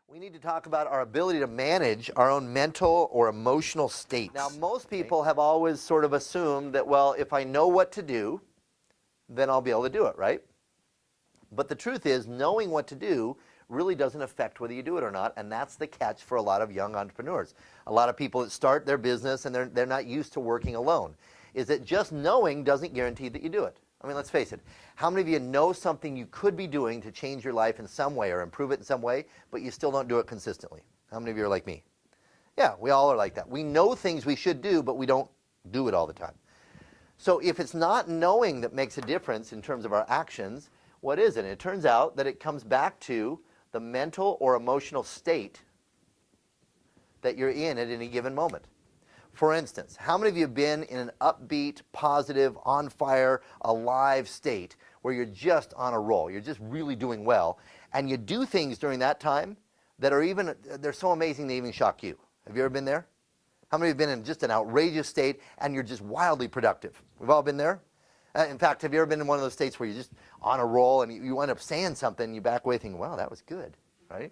We need to talk about our ability to manage our own mental or emotional states. Now, most people have always sort of assumed that, well, if I know what to do, then I'll be able to do it, right? But the truth is, knowing what to do really doesn't affect whether you do it or not, and that's the catch for a lot of young entrepreneurs. A lot of people that start their business and they're not used to working alone, is that just knowing doesn't guarantee that you do it. I mean, let's face it. How many of you know something you could be doing to change your life in some way or improve it in some way, but you still don't do it consistently? How many of you are like me? Yeah, we all are like that. We know things we should do, but we don't do it all the time. So if it's not knowing that makes a difference in terms of our actions, what is it? It turns out that it comes back to the mental or emotional state that you're in at any given moment. For instance, how many of you have been in an upbeat, positive, on fire, alive state where you're just on a roll, you're just really doing well, and you do things during that time that are they're so amazing they even shock you? Have you ever been there? How many have been in just an outrageous state and you're just wildly productive? We've all been there. In fact, have you ever been in one of those states where you're just on a roll and you end up saying something and you back away thinking, wow, that was good, right?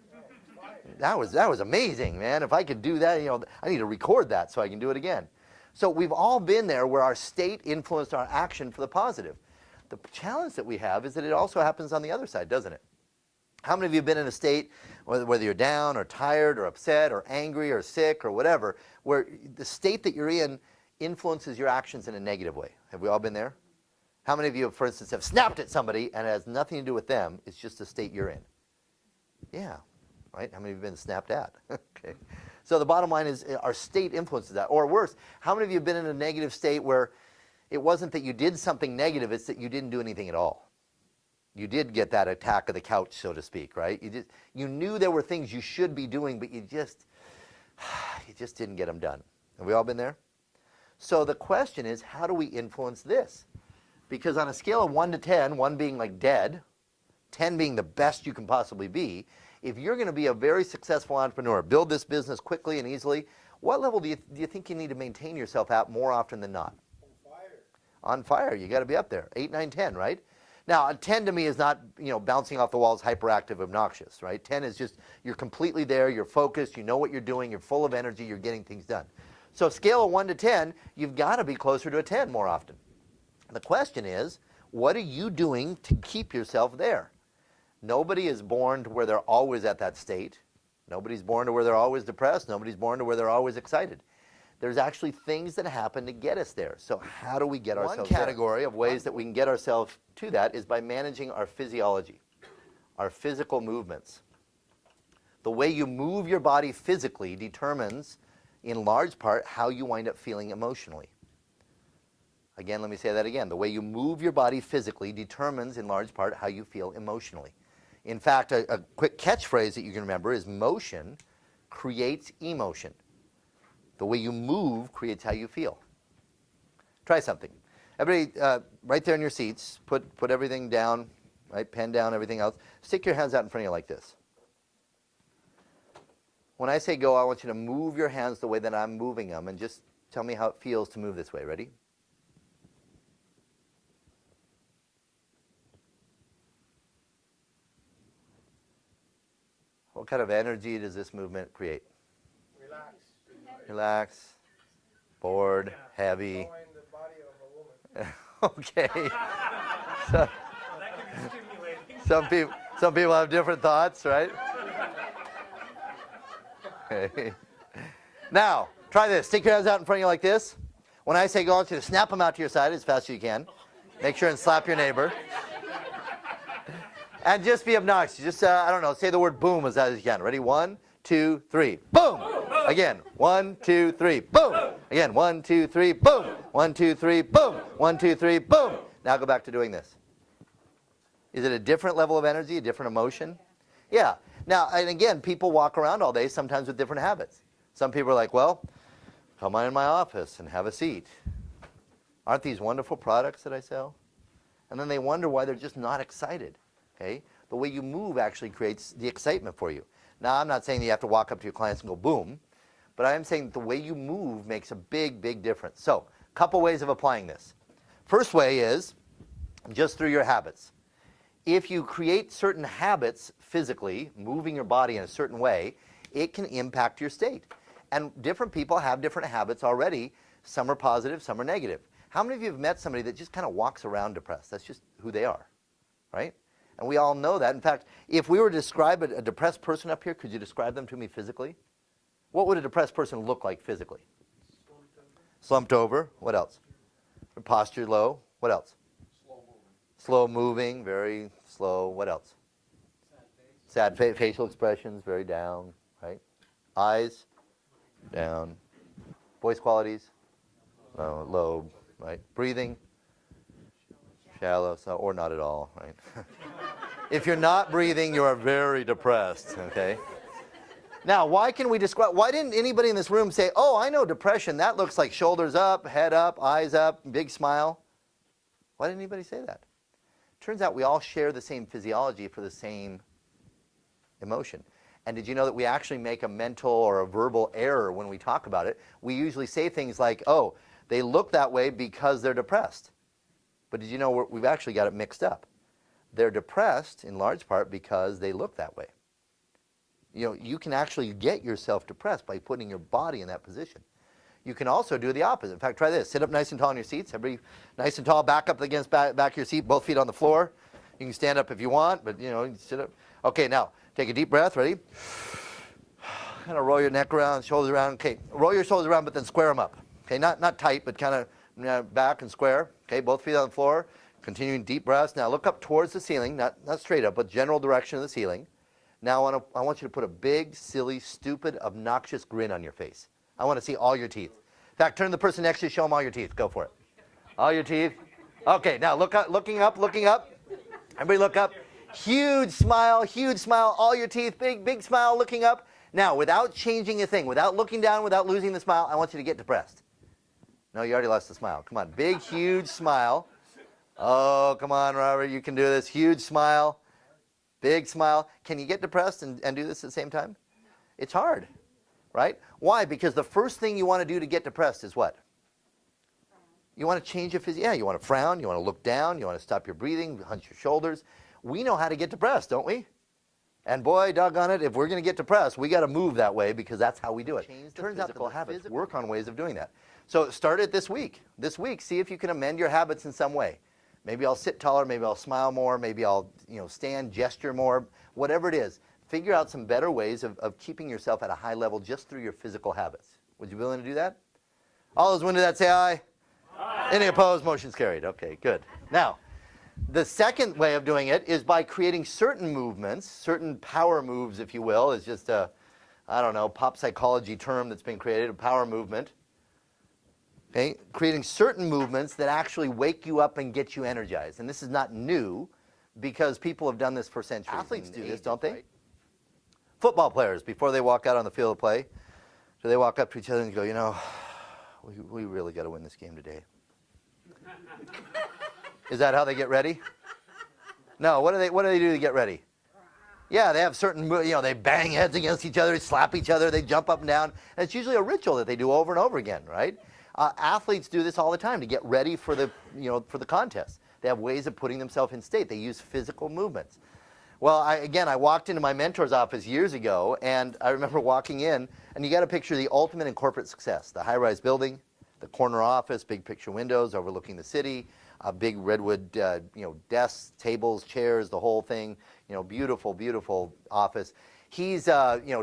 That was amazing, man. If I could do that, I need to record that so I can do it again. So we've all been there where our state influenced our action for the positive. The challenge that we have is that it also happens on the other side, doesn't it? How many of you have been in a state, whether you're down or tired or upset or angry or sick or whatever, where the state that you're in influences your actions in a negative way? Have we all been there? How many of you, for instance, have snapped at somebody and it has nothing to do with them, it's just the state you're in? Yeah, right? How many of you have been snapped at? Okay. So the bottom line is our state influences that. Or worse, how many of you have been in a negative state where it wasn't that you did something negative, it's that you didn't do anything at all? You did get that attack of the couch, so to speak, right? You knew there were things you should be doing, but you just didn't get them done. Have we all been there? So the question is, how do we influence this? Because on a scale of 1 to 10, 1 being like dead, 10 being the best you can possibly be, if you're going to be a very successful entrepreneur, build this business quickly and easily, what level do you think you need to maintain yourself at more often than not? On fire. On fire. You got to be up there. 8, 9, 10, right? Now, a 10 to me is not, bouncing off the walls, hyperactive, obnoxious, right? 10 is just, you're completely there, you're focused, you know what you're doing, you're full of energy, you're getting things done. So scale of 1 to 10, you've got to be closer to a 10 more often. The question is, what are you doing to keep yourself there? Nobody is born to where they're always at that state. Nobody's born to where they're always depressed. Nobody's born to where they're always excited. There's actually things that happen to get us there. So how do we get ourselves there? One category of ways that we can get ourselves to that is by managing our physiology, our physical movements. The way you move your body physically determines, in large part, how you wind up feeling emotionally. Again, let me say that again. The way you move your body physically determines, in large part, how you feel emotionally. In fact, a quick catchphrase that you can remember is motion creates emotion. The way you move creates how you feel. Try something. Everybody, right there in your seats, put everything down, right? Pen down, everything else. Stick your hands out in front of you like this. When I say go, I want you to move your hands the way that I'm moving them, and just tell me how it feels to move this way. Ready? What kind of energy does this movement create? Relax. Relax, bored, heavy. Okay. So, that can be stimulating. some people have different thoughts, right? Okay. Now, try this. Stick your hands out in front of you like this. When I say go, I want you to snap them out to your side as fast as you can. Make sure and slap your neighbor. And just be obnoxious. Just, I don't know, say the word boom as loud as you can. Ready? 1, 2, 3. Boom! Again. 1, 2, 3. Boom! Again. 1, 2, 3. Boom! 1, 2, 3. Boom! 1, 2, 3. Boom! Now go back to doing this. Is it a different level of energy, a different emotion? Yeah. Now, and again, people walk around all day, sometimes with different habits. Some people are like, well, come on in my office and have a seat. Aren't these wonderful products that I sell? And then they wonder why they're just not excited. Okay? The way you move actually creates the excitement for you. Now, I'm not saying that you have to walk up to your clients and go boom, but I am saying that the way you move makes a big, big difference. So, a couple ways of applying this. First way is just through your habits. if you create certain habits physically, moving your body in a certain way, it can impact your state. And different people have different habits already. Some are positive, some are negative. How many of you have met somebody that just kind of walks around depressed? That's just who they are, right? And we all know that. In fact, if we were to describe a depressed person up here, could you describe them to me physically? What would a depressed person look like physically? Slumped over. What else? Posture low. What else? Slow moving, very slow. What else? Sad facial expressions, very down, right? Eyes, down. Voice qualities, low, right? Breathing, shallow, or not at all, right? If you're not breathing, you are very depressed, okay? Now, why didn't anybody in this room say, oh, I know depression, that looks like shoulders up, head up, eyes up, big smile? Why didn't anybody say that? Turns out we all share the same physiology for the same emotion. And did you know that we actually make a mental or a verbal error when we talk about it? We usually say things like, oh, they look that way because they're depressed. But did you know we've actually got it mixed up? They're depressed in large part because they look that way. You know, you can actually get yourself depressed by putting your body in that position. You can also do the opposite. In fact, try this. Sit up nice and tall in your seats. Everybody nice and tall, back up against back of your seat, both feet on the floor. You can stand up if you want, but you know, you sit up. Okay, now, take a deep breath, ready? Kind of roll your neck around, shoulders around. Okay, roll your shoulders around, but then square them up. Okay, not tight, but kind of back and square. Okay, both feet on the floor. Continuing deep breaths. Now look up towards the ceiling, not straight up, but general direction of the ceiling. Now I want you to put a big, silly, stupid, obnoxious grin on your face. I want to see all your teeth. In fact, turn to the person next to you, show them all your teeth. Go for it. All your teeth. Okay, now look up, looking up. Everybody look up. Huge smile, all your teeth, big smile, looking up. Now, without changing a thing, without looking down, without losing the smile, I want you to get depressed. No, you already lost the smile. Come on, big, huge smile. Oh, come on, Robert, you can do this. Huge smile, big smile. Can you get depressed and do this at the same time? It's hard, right? Why? Because the first thing you want to do to get depressed is what? You want to change your physique. Yeah, you want to frown, you want to look down, you want to stop your breathing, hunch your shoulders. We know how to get depressed, don't we? And boy, doggone it, if we're going to get depressed, we got to move that way because that's how we do it. Turns out that habits work on ways of doing that. So start it this week. This week, see if you can amend your habits in some way. Maybe I'll sit taller, maybe I'll smile more, maybe I'll stand, gesture more, whatever it is. Figure out some better ways of keeping yourself at a high level just through your physical habits. Would you be willing to do that? All those willing to that, say aye. Aye. Any opposed? Motion's carried. Okay, good. Now, the second way of doing it is by creating certain movements, certain power moves, if you will. It's just a, pop psychology term that's been created, a power movement. Okay? Creating certain movements that actually wake you up and get you energized. And this is not new because people have done this for centuries. Athletes do this, don't they? Right? Football players, before they walk out on the field of play, do they walk up to each other and go, we really got to win this game today? Is that how they get ready? No, what do they do to get ready? Yeah, they have certain, they bang heads against each other, slap each other, they jump up and down. And it's usually a ritual that they do over and over again, right? Athletes do this all the time to get ready for the contest. They have ways of putting themselves in state. They use physical movements. Well, I walked into my mentor's office years ago, and I remember walking in, and you got to picture the ultimate in corporate success: the high-rise building, the corner office, big picture windows overlooking the city, big redwood, desks, tables, chairs, the whole thing. Beautiful, beautiful office. He's,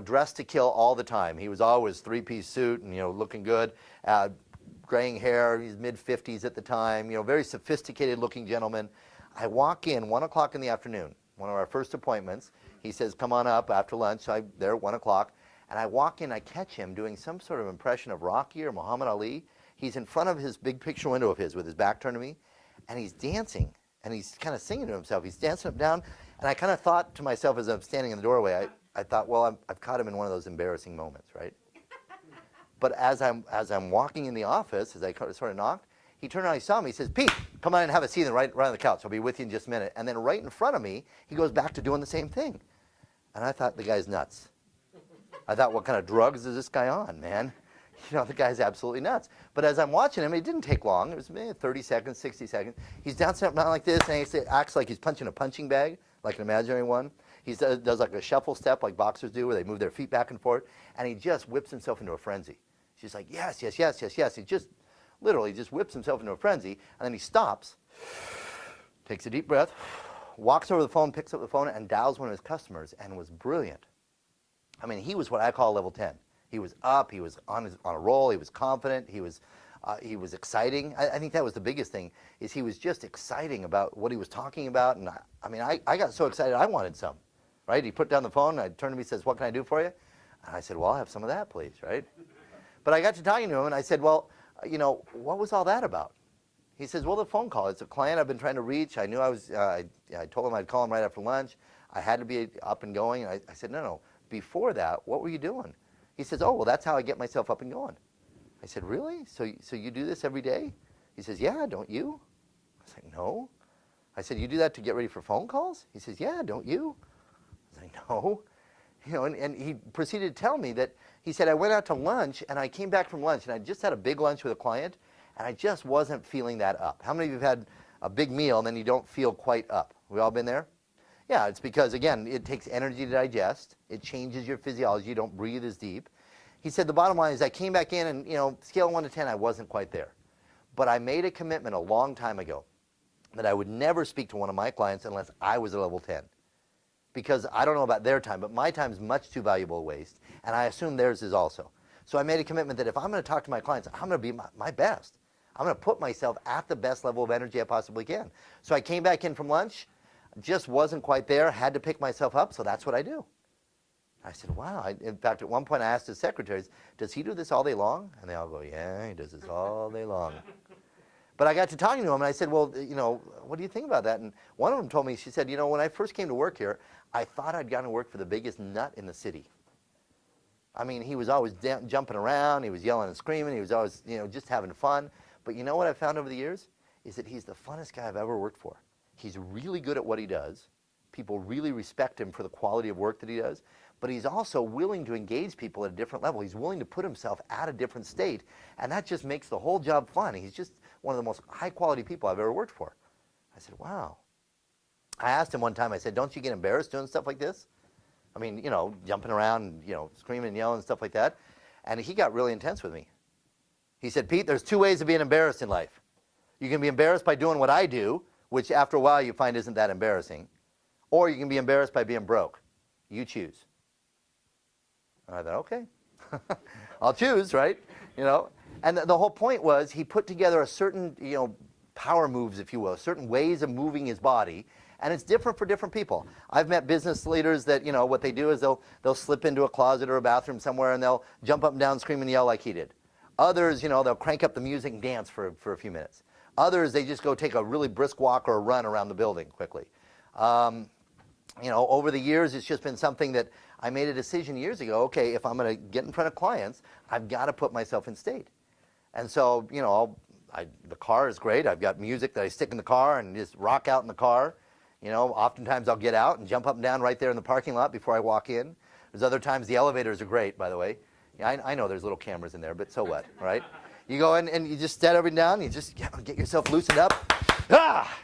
dressed to kill all the time. He was always three-piece suit and, looking good. Graying hair, he's mid-50s at the time, very sophisticated-looking gentleman. I walk in 1 o'clock in the afternoon, one of our first appointments. He says, come on up after lunch. I'm there at 1 o'clock. And I walk in, I catch him doing some sort of impression of Rocky or Muhammad Ali. He's in front of his big picture window of his with his back turned to me, and he's dancing, and he's kind of singing to himself. He's dancing up and down, and I kind of thought to myself as I'm standing in the doorway, I thought, well, I've caught him in one of those embarrassing moments, right? But as I'm walking in the office, as I sort of knocked, he turned around, he saw me, he says, Pete, come on and have a seat right on the couch. I'll be with you in just a minute. And then right in front of me, he goes back to doing the same thing. And I thought, the guy's nuts. I thought, what kind of drugs is this guy on, man? The guy's absolutely nuts. But as I'm watching him, it didn't take long. It was maybe 30 seconds, 60 seconds. He's down like this, and he acts like he's punching a punching bag, like an imaginary one. He does like a shuffle step like boxers do, where they move their feet back and forth, and he just whips himself into a frenzy. She's like, yes, yes, yes, yes, yes. He just literally just whips himself into a frenzy, and then he stops, takes a deep breath, walks over to the phone, picks up the phone, and dials one of his customers, and was brilliant. I mean, he was what I call level 10. He was up, he was on a roll, he was confident, he was exciting. I think that was the biggest thing, is he was just exciting about what he was talking about, and I got so excited I wanted some, right? He put down the phone, I turned to me and says, what can I do for you? And I said, well, I'll have some of that, please, right? But I got to talking to him, and I said, well, what was all that about? He says, well, the phone call. It's a client I've been trying to reach. I knew I told him I'd call him right after lunch. I had to be up and going. And I said, no. Before that, what were you doing? He says, oh, well, that's how I get myself up and going. I said, really? So you do this every day? He says, yeah, don't you? I was like, no. I said, you do that to get ready for phone calls? He says, yeah, don't you? I was like, no. And he proceeded to tell me that, he said, I went out to lunch, and I came back from lunch, and I just had a big lunch with a client, and I just wasn't feeling that up. How many of you have had a big meal and then you don't feel quite up? We all been there? Yeah, it's because, again, it takes energy to digest. It changes your physiology. You don't breathe as deep. He said the bottom line is I came back in and, scale of 1 to 10, I wasn't quite there. But I made a commitment a long time ago that I would never speak to one of my clients unless I was a level 10. Because I don't know about their time, but my time is much too valuable to waste, and I assume theirs is also. So I made a commitment that if I'm going to talk to my clients, I'm going to be my best. I'm going to put myself at the best level of energy I possibly can. So I came back in from lunch, just wasn't quite there, had to pick myself up, so that's what I do. I said, wow. In fact, at one point I asked his secretaries, does he do this all day long? And they all go, yeah, he does this all day long. But I got to talking to him, and I said, well, what do you think about that? And one of them told me, she said, when I first came to work here, I thought I'd gotten to work for the biggest nut in the city. I mean, he was always jumping around, he was yelling and screaming, he was always, just having fun. But you know what I've found over the years? Is that he's the funnest guy I've ever worked for. He's really good at what he does. People really respect him for the quality of work that he does. But he's also willing to engage people at a different level. He's willing to put himself at a different state, and that just makes the whole job fun. He's just one of the most high-quality people I've ever worked for. I said, wow. I asked him one time, I said, don't you get embarrassed doing stuff like this? I mean, jumping around, screaming and yelling and stuff like that. And he got really intense with me. He said, Pete, there's 2 ways of being embarrassed in life. You can be embarrassed by doing what I do, which after a while you find isn't that embarrassing. Or you can be embarrassed by being broke. You choose. And I thought, okay, I'll choose, right? And the whole point was he put together a certain, power moves, if you will, certain ways of moving his body, and it's different for different people. I've met business leaders that, what they do is they'll slip into a closet or a bathroom somewhere and they'll jump up and down, scream and yell like he did. Others, they'll crank up the music and dance for a few minutes. Others, they just go take a really brisk walk or a run around the building quickly. Over the years, it's just been something that I made a decision years ago, okay, if I'm going to get in front of clients, I've got to put myself in state. And so, the car is great. I've got music that I stick in the car and just rock out in the car. Oftentimes I'll get out and jump up and down right there in the parking lot before I walk in. There's other times the elevators are great, by the way. Yeah, I know there's little cameras in there, but so what, right? You go in and you just stand every down, you just get yourself loosened up,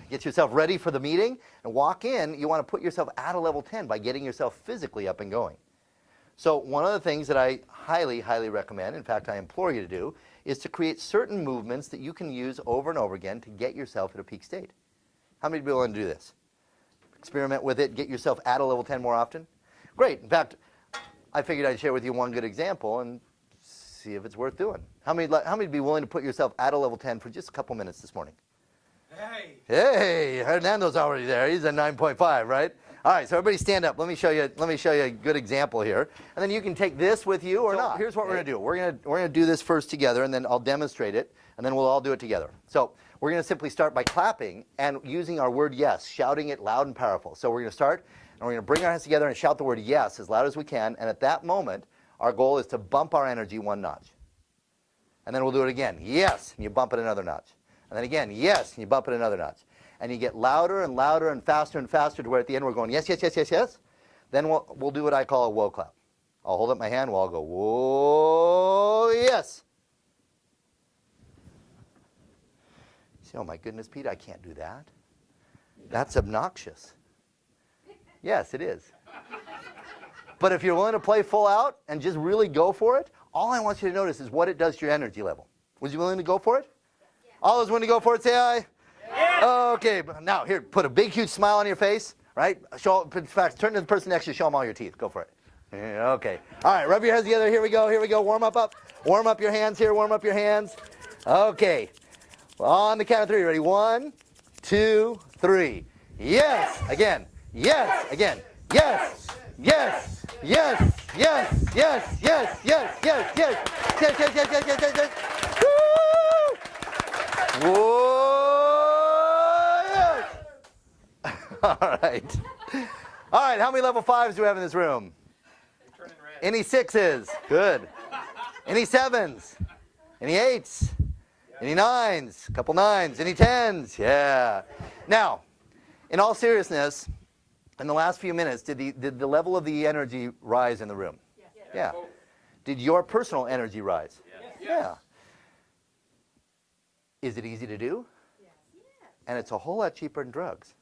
get yourself ready for the meeting, and walk in. You want to put yourself at a level 10 by getting yourself physically up and going. So one of the things that I highly, highly recommend, in fact I implore you to do, is to create certain movements that you can use over and over again to get yourself at a peak state. How many people want to do this? Experiment with it, get yourself at a level 10 more often? Great. In fact, I figured I'd share with you one good example and see if it's worth doing. How many would be willing to put yourself at a level 10 for just a couple minutes this morning? Hey, Hernando's already there. He's at 9.5, right? All right, so everybody stand up. Let me show you a good example here. And then you can take this with you or not. Here's what we're going to do. We're going to do this first together, and then I'll demonstrate it, and then we'll all do it together. So we're going to simply start by clapping and using our word yes, shouting it loud and powerful. So we're going to start, and we're going to bring our hands together and shout the word yes as loud as we can. And at that moment, our goal is to bump our energy 1 notch. And then we'll do it again. Yes, and you bump it another notch. And then again, yes, and you bump it another notch. And you get louder and louder and faster to where at the end we're going, yes, yes, yes, yes, yes. Then we'll do what I call a whoa clap. I'll hold up my hand while I'll go, whoa, yes. You say, oh my goodness, Pete, I can't do that. That's obnoxious. Yes, it is. But if you're willing to play full out and just really go for it, all I want you to notice is what it does to your energy level. Was you willing to go for it? Yeah. All those willing to go for it, say aye. Yeah. Okay, now here, put a big, huge smile on your face, right? In fact, turn to the person next to you, show them all your teeth. Go for it. Yeah, okay. All right, rub your hands together. Here we go, here we go. Warm up. Warm up your hands here, warm up your hands. Okay. On the count of 3, ready? 1, 2, 3. Yes, again. Yes, again. Yes, yes, yes, yes, yes, yes, yes, yes, yes, yes, yes, yes, yes, yes, yes. Woo! Whoa! Yes. All right. All right, how many level 5s do we have in this room? Any 6s? Good. Any 7s? Any 8s? Any 9s? A couple 9s. Any 10s? Yeah. Now, in all seriousness, in the last few minutes, did the level of the energy rise in the room? Yes. Yeah. Did your personal energy rise? Yes. Yeah. Is it easy to do? Yes. And it's a whole lot cheaper than drugs.